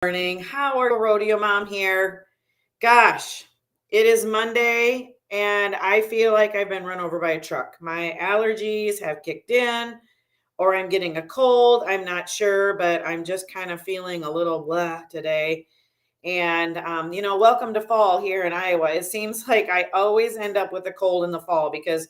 Morning. How are you, Rodeo Mom here? Gosh, it is Monday and I feel like I've been run over by a truck. My allergies have kicked in or I'm getting a cold. I'm not sure, but I'm just kind of feeling a little blah today. And, welcome to fall here in Iowa. It seems like I always end up with a cold in the fall because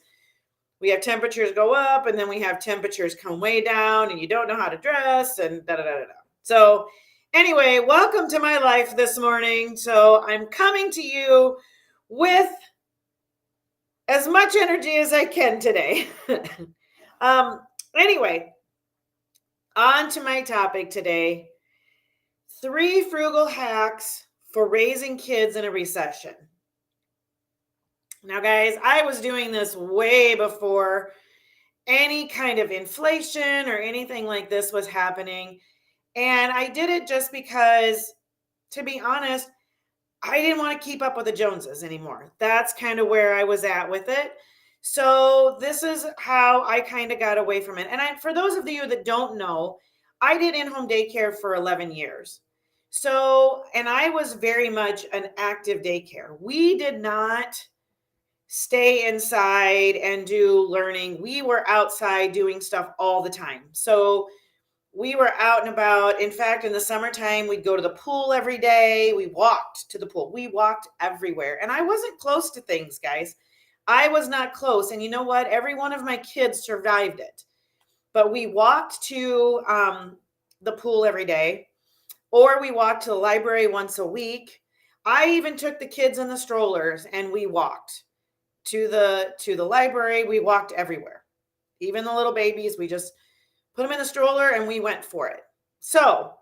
we have temperatures go up and then we have temperatures come way down and you don't know how to dress and da da da da. So, anyway, welcome to my life this morning. So, I'm coming to you with as much energy as I can today. um, anyway, on to my topic today 3 frugal hacks for raising kids in a recession. Now, guys, I was doing this way before any kind of inflation or anything like this was happening. And I did it just because, to be honest, I didn't want to keep up with the Joneses anymore. That's kind of where I was at with it. So this is how I kind of got away from it. And for those of you that don't know, I did in-home daycare for 11 years. So, and I was very much an active daycare. We did not stay inside and do learning. We were outside doing stuff all the time. So we were out and about. In fact, in the summertime, we'd go to the pool every day. We walked to the pool. We walked everywhere. And I wasn't close to things, guys. I was not close. And you know what? Every one of my kids survived it. But we walked to the pool every day, or we walked to the library once a week. I even took the kids in the strollers and we walked to the library. We walked everywhere. Even the little babies, we just put them in the stroller and we went for it. So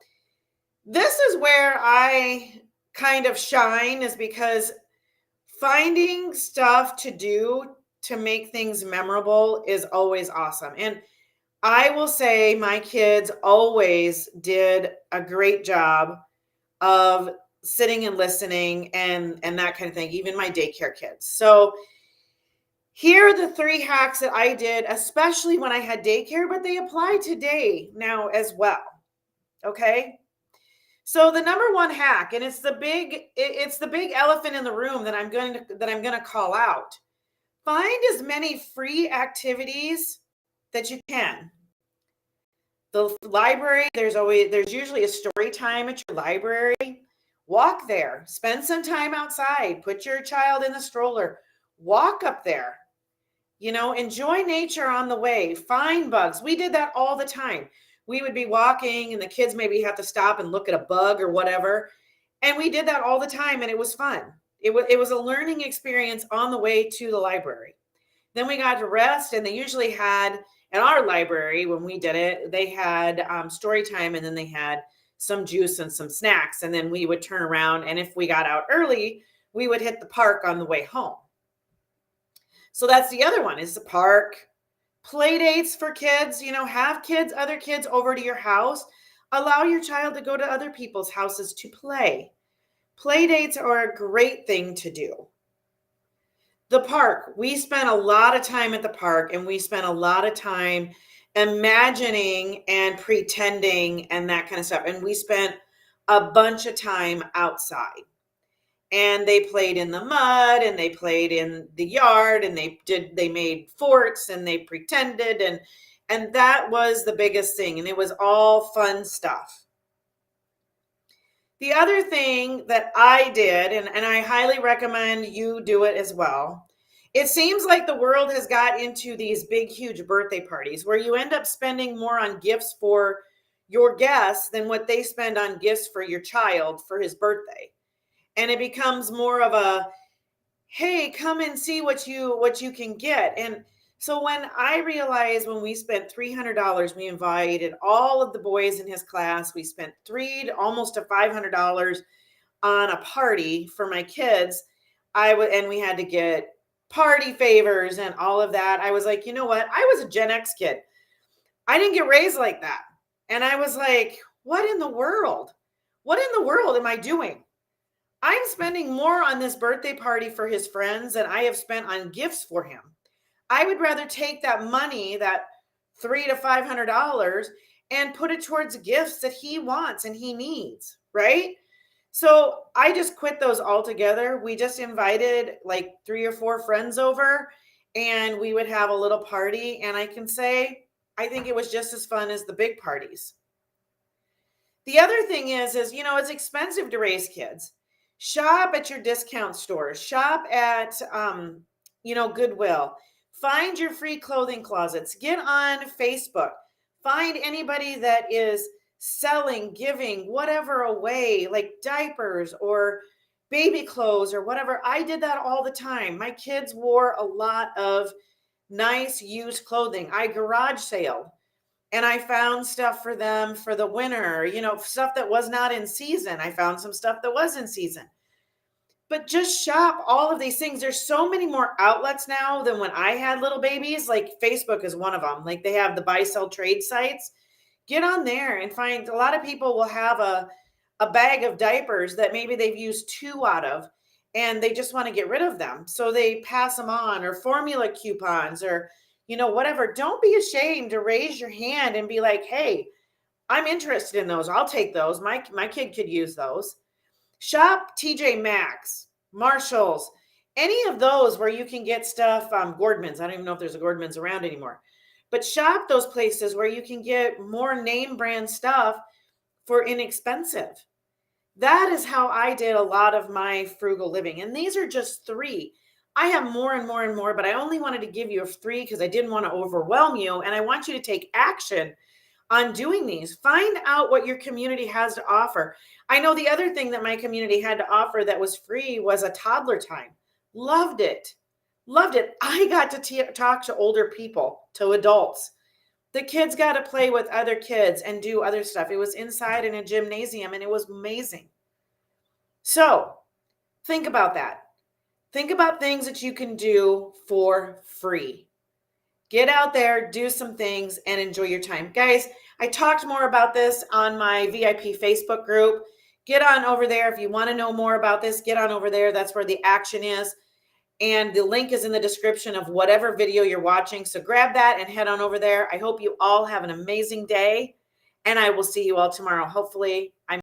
this is where I kind of shine, is because finding stuff to do to make things memorable is always awesome. And I will say my kids always did a great job of sitting and listening and that kind of thing, even my daycare kids. So here are the 3 hacks that I did, especially when I had daycare, but they apply today now as well. Okay. So the number 1 hack, and it's the big elephant in the room that I'm going to call out. Find as many free activities that you can. The library, there's usually a story time at your library. Walk there, spend some time outside, put your child in the stroller, walk up there. Enjoy nature on the way, find bugs. We did that all the time. We would be walking and the kids maybe have to stop and look at a bug or whatever. And we did that all the time and it was fun. It was a learning experience on the way to the library. Then we got to rest, and they usually had, in our library when we did it, they had story time, and then they had some juice and some snacks. And then we would turn around, and if we got out early, we would hit the park on the way home. So that's the other one, is the park. Play dates for kids, have other kids over to your house. Allow your child to go to other people's houses to play. Play dates are a great thing to do. The park, we spent a lot of time at the park, and we spent a lot of time imagining and pretending and that kind of stuff. And we spent a bunch of time outside. And they played in the mud, and they played in the yard, and they made forts, and they pretended, and that was the biggest thing. And it was all fun stuff. The other thing that I did, and I highly recommend you do it as well. It seems like the world has got into these big, huge birthday parties where you end up spending more on gifts for your guests than what they spend on gifts for your child for his birthday. And it becomes more of a, hey, come and see what you can get. And so when I realized, when we spent $300, we invited all of the boys in his class. We spent almost to $500 on a party for my kids. And we had to get party favors and all of that. I was like, you know what? I was a Gen X kid. I didn't get raised like that. And I was like, what in the world? What in the world am I doing? I'm spending more on this birthday party for his friends than I have spent on gifts for him. I would rather take that money, that $300 to $500, and put it towards gifts that he wants and he needs. right? So I just quit those altogether. We just invited like 3 or 4 friends over and we would have a little party. And I can say, I think it was just as fun as the big parties. The other thing is, it's expensive to raise kids. Shop at your discount stores, shop at, Goodwill, find your free clothing closets, get on Facebook, find anybody that is selling, giving whatever away, like diapers or baby clothes or whatever. I did that all the time. My kids wore a lot of nice used clothing. I garage sale and I found stuff for them for the winter, stuff that was not in season. I found some stuff that was in season. But just shop all of these things. There's so many more outlets now than when I had little babies. Like Facebook is one of them. Like they have the buy sell trade sites. Get on there and find, a lot of people will have a bag of diapers that maybe they've used 2 out of and they just want to get rid of them. So they pass them on, or formula coupons, or whatever. Don't be ashamed to raise your hand and be like, hey, I'm interested in those. I'll take those. My kid could use those. Shop TJ Maxx, Marshalls, any of those where you can get stuff. Gordman's. I don't even know if there's a Gordman's around anymore. But shop those places where you can get more name brand stuff for inexpensive. That is how I did a lot of my frugal living. And these are just 3. I have more and more and more, but I only wanted to give you 3 because I didn't want to overwhelm you. And I want you to take action on doing these. Find out what your community has to offer. I know the other thing that my community had to offer that was free was a toddler time. Loved it. Loved it. I got to talk to older people, to adults. The kids got to play with other kids and do other stuff. It was inside in a gymnasium and it was amazing. So think about that. Think about things that you can do for free. Get out there, do some things, and enjoy your time. Guys, I talked more about this on my VIP Facebook group. Get on over there. If you want to know more about this, get on over there. That's where the action is. And the link is in the description of whatever video you're watching. So grab that and head on over there. I hope you all have an amazing day. And I will see you all tomorrow, hopefully